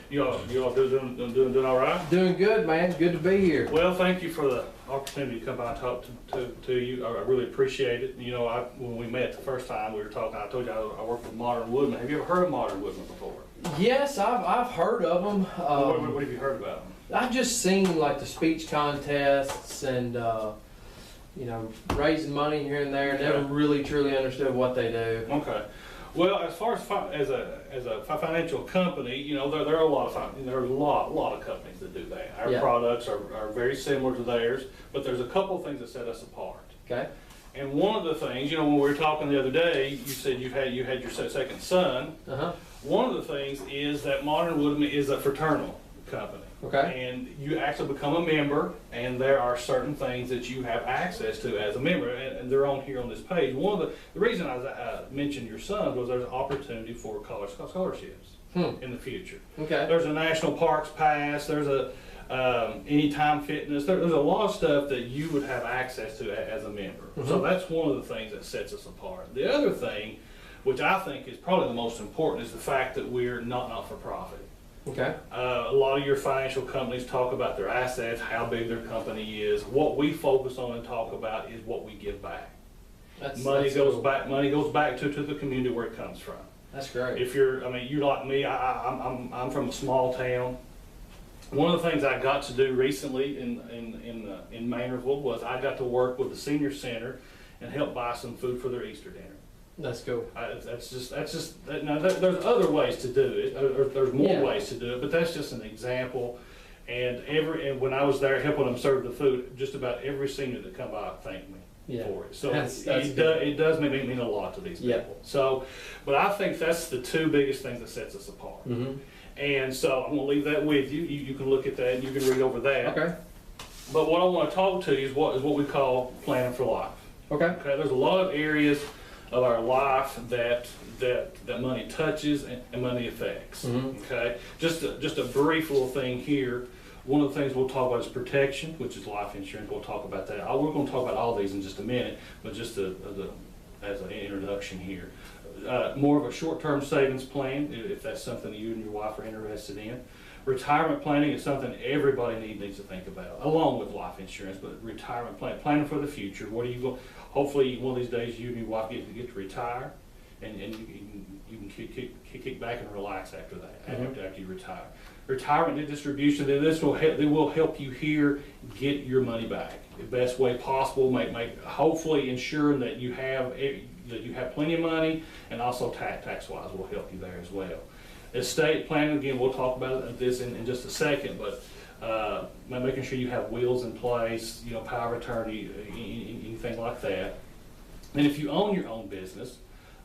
You all doing all right? Doing good, man. Good to be here. Well, thank you for the opportunity to come by and talk to you. I really appreciate it. You know, when we met the first time we were talking, I told you I work with Modern Woodman. Have you ever heard of Modern Woodman before? Yes, I've heard of them. What have you heard about them? I've just seen like the speech contests and you know, raising money here and there. Never really truly understood what they do. Okay. Well, as far as a financial company, you know, there are a lot of companies that do that. Our products are very similar to theirs, but there's a couple of things that set us apart. Okay. And one of the things, you know, when we were talking the other day, you said you had your second son. One of the things is that Modern Woodman is a fraternal company. Okay. And you actually become a member, and there are certain things that you have access to as a member, and they're on here on this page. One of the reason I mentioned your son was there's an opportunity for college scholarships in the future. Okay. There's a national parks pass. There's a anytime fitness. There's a lot of stuff that you would have access to as a member. So that's one of the things that sets us apart. The other thing, which I think is probably the most important, is the fact that we're not for profit. Okay. A lot of your financial companies talk about their assets, how big their company is. What we focus on and talk about is what we give back. Money goes back to the community where it comes from. That's great. If you're, I mean, you like me, I'm from a small town. One of the things I got to do recently in Maynardville was I got to work with the senior center and help buy some food for their Easter dinner. That's cool. That's just now there's other ways to do it, or there's more ways to do it, but that's just an example. And when I was there helping them serve the food, just about every senior that come by thanked me for it. So it does mean a lot to these people. So, but I think that's the two biggest things that sets us apart. And so I'm gonna leave that with you. You can look at that and you can read over that. Okay. But what I want to talk to you is what we call planning for life. Okay. There's a lot of areas of our life that money touches and money affects. Okay, just a brief little thing here. One of the things we'll talk about is protection, which is life insurance. We'll talk about that. We're going to talk about all these in just a minute, but just as an introduction here. More of a short-term savings plan, if that's something you and your wife are interested in. Retirement planning is something everybody needs to think about, along with life insurance. But retirement planning for the future. What are you going? Hopefully, one of these days, you and your wife get to retire, and you can kick back and relax after that. After you retire, retirement distribution. This will help you here get your money back the best way possible. Make hopefully ensuring that you have plenty of money, and also tax wise will help you there as well. Estate planning, again, we'll talk about this in just a second, but making sure you have wills in place, you know, power of attorney, anything like that. And if you own your own business,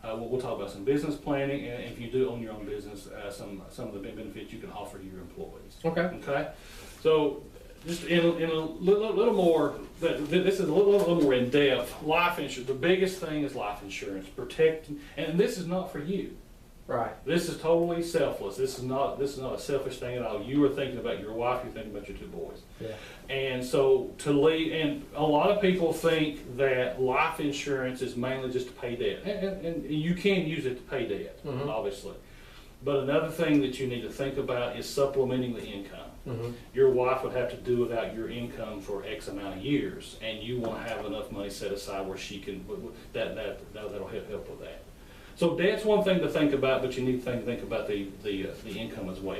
we'll talk about some business planning, and if you do own your own business, some of the benefits you can offer to your employees. Okay. So just in a little more, this is a little more in depth. Life insurance. The biggest thing is life insurance, protecting, and this is not for you. Right. This is totally selfless. This is not a selfish thing at all. You are thinking about your wife. You're thinking about your two boys. Yeah. And so and a lot of people think that life insurance is mainly just to pay debt, and you can use it to pay debt, obviously. But another thing that you need to think about is supplementing the income. Your wife would have to do without your income for X amount of years, and you want to have enough money set aside where she can that'll help with that. So debt's one thing to think about, but you need to think about the income as well.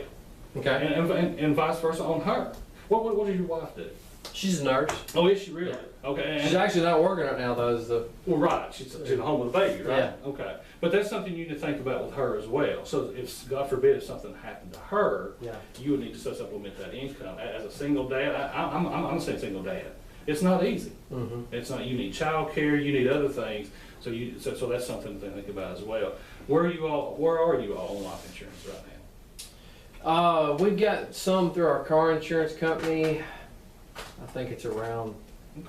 Okay. And vice versa on her. What does your wife do? She's a nurse. Oh, is she really? Yeah. Okay. And she's actually not working right now, though. Well, right. She's at home with a baby, right? Yeah. Okay. But that's something you need to think about with her as well. So if, God forbid, if something happened to her, you would need to supplement that income. As a single dad, I'm saying single dad. It's not easy. It's not. You need child care. You need other things. So that's something to think about as well. Where are you all on life insurance right now? We've got some through our car insurance company. I think it's around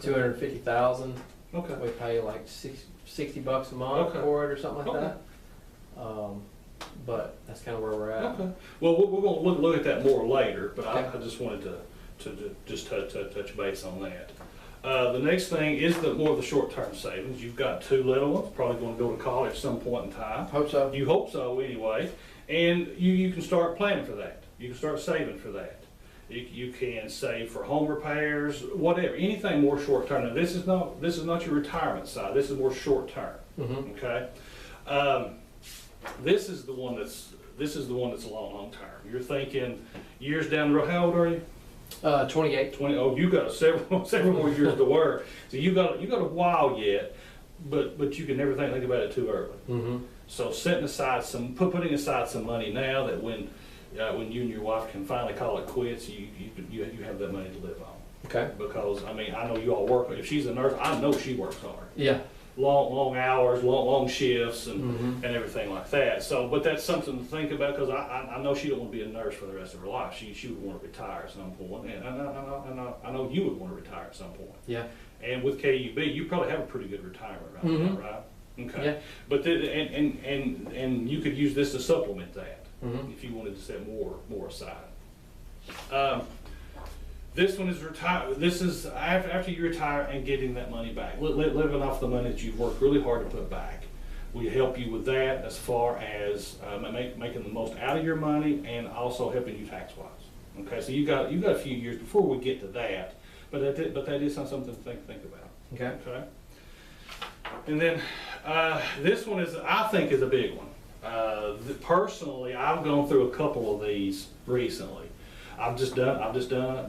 $250,000. Okay. We pay like $60 a month for it or something like that. But that's kind of where we're at. Okay. Well, we're going to look at that more later, but I just wanted to just touch base on that. The next thing is more of the short-term savings. You've got two little ones, probably going to go to college at some point in time. Hope so. You hope so, anyway. And you can start planning for that. You can start saving for that. You can save for home repairs, whatever, anything more short term. Now this is not your retirement side. This is more short term. Okay. This is the one that's long term. You're thinking years down the road. How old are you? 28. 20. Oh, you got several more years to work. So you got a while yet, but you can never think about it too early. So putting aside some money now, that when you and your wife can finally call it quits, you have that money to live on. Okay. Because I mean, I know you all work. If she's a nurse, I know she works hard. Yeah. Long hours, long shifts, and everything like that. So, but that's something to think about, because I know she don't want to be a nurse for the rest of her life. She would want to retire at some point, and I know you would want to retire at some point. Yeah. And with KUB, you probably have a pretty good retirement right now, right? Okay. Yeah. But and you could use this to supplement that if you wanted to set more aside. This one is retire. This is after you retire and getting that money back, living off the money that you've worked really hard to put back. We help you with that as far as making the most out of your money, and also helping you tax wise. Okay, so you got a few years before we get to that, but that is something to think about. Okay. Okay. And then this one I think is a big one. Personally, I've gone through a couple of these recently. I've just done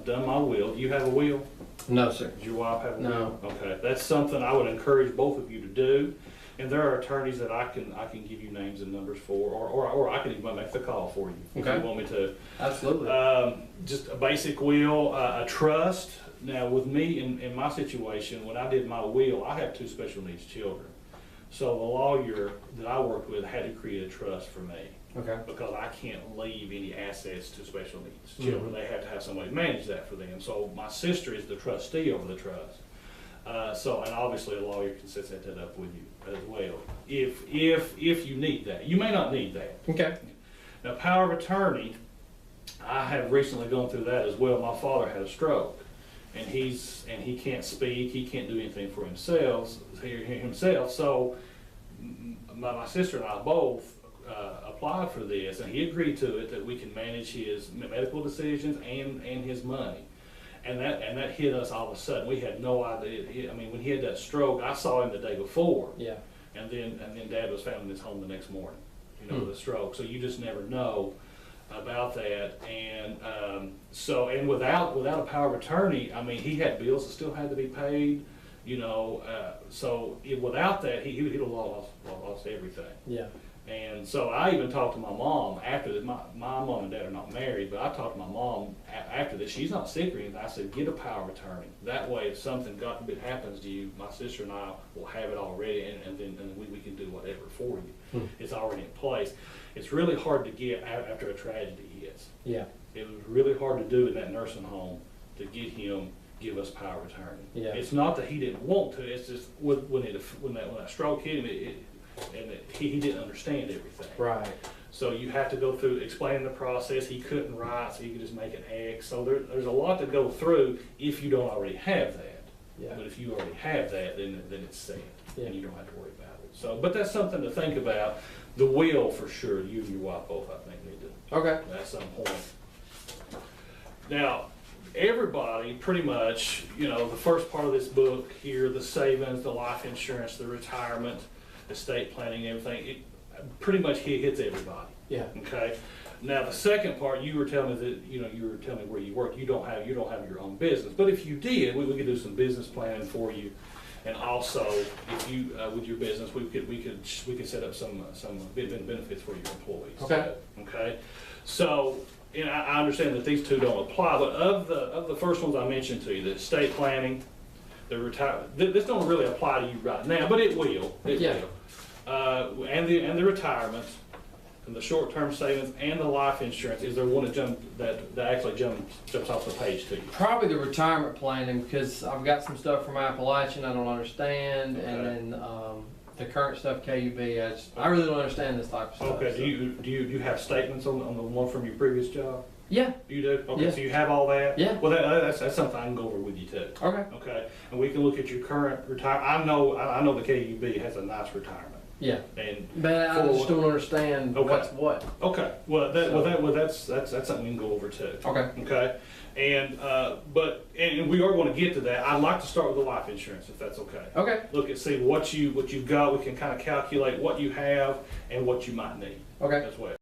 my will. Do you have a will? No, sir. Does your wife have a No. will? Okay, that's something I would encourage both of you to do. And there are attorneys that I can give you names and numbers for, or I can even make the call for you if you want me to. Absolutely. Just a basic will, a trust. Now with me in my situation, when I did my will, I have 2 special needs children. So the lawyer that I worked with had to create a trust for me. Okay. Because I can't leave any assets to special needs children. They have to have somebody manage that for them. So my sister is the trustee over the trust. And obviously a lawyer can set that up with you as well, if you need that. You may not need that. Okay. Now, power of attorney, I have recently gone through that as well. My father had a stroke, and he can't speak. He can't do anything for himself. So my sister and I both applied for this, and he agreed to it, that we can manage his medical decisions and his money. And that hit us all of a sudden. We had no idea. I mean, when he had that stroke, I saw him the day before. Yeah. And then Dad was found in his home the next morning, with a stroke. So you just never know about that. And and without a power of attorney, I mean, he had bills that still had to be paid. Without that, he'd have lost everything. Yeah. And so I even talked to my mom after this. My mom and dad are not married, but I talked to my mom after this. She's not sick or anything. I said, get a power of attorney. That way, if something happens to you, my sister and I will have it already, and then we can do whatever for you. It's already in place. It's really hard to get after a tragedy hits. Yeah. It was really hard to do in that nursing home to give us power of attorney. Yeah. It's not that he didn't want to. It's just when that stroke hit him, he didn't understand everything. Right. So you have to go through explaining the process. He couldn't write, so you could just make an X. So there's a lot to go through if you don't already have that. Yeah. But if you already have that, then it's set, and you don't have to worry about it. So, but that's something to think about. The will, for sure, you and your wife both, I think, need to at some point. Now, everybody pretty much, the first part of this book here, the savings, the life insurance, the retirement, estate planning, everything, it pretty much hits everybody. Yeah. Okay. Now the second part, you were telling me that you were telling me where you work. You don't have your own business, but if you did, we could do some business planning for you, and also if you with your business, we could set up some benefits for your employees. Okay. Okay. So I understand that these two don't apply, but of the first ones I mentioned to you, the estate planning, the retirement, this don't really apply to you right now, but it will. It will. And the retirement, and the short-term savings, and the life insurance. Is there one that actually jumps off the page to you? Probably the retirement planning, because I've got some stuff from Appalachian I don't understand, and then the current stuff KUB. I really don't understand this type of stuff. Okay. So. Do you have statements on the one from your previous job? Yeah. You do? Okay, so you have all that? Yeah. Well, that's something I can go over with you too. Okay. Okay, and we can look at your current retirement. I know the KUB has a nice retirement. Yeah. And But I just don't understand Okay. what's what. okay, that's something we can go over too. Okay. Okay, and but we are going to get to that. I'd like to start with the life insurance, if that's okay. Okay. Look and see what you've got. We can kind of calculate what you have and what you might need Okay. as well.